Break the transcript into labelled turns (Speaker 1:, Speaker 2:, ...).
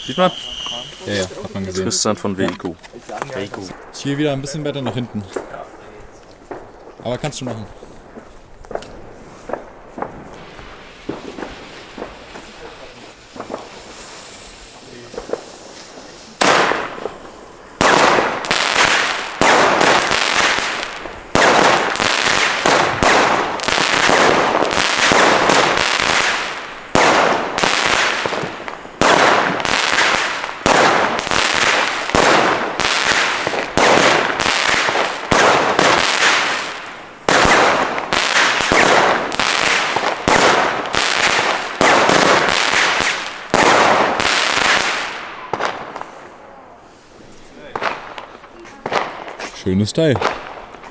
Speaker 1: Sieht man?
Speaker 2: Ja, hat man gesehen.
Speaker 1: Tristan von Weco.
Speaker 2: Hier wieder ein bisschen weiter nach hinten. Aber kannst du machen. Schönes Teil.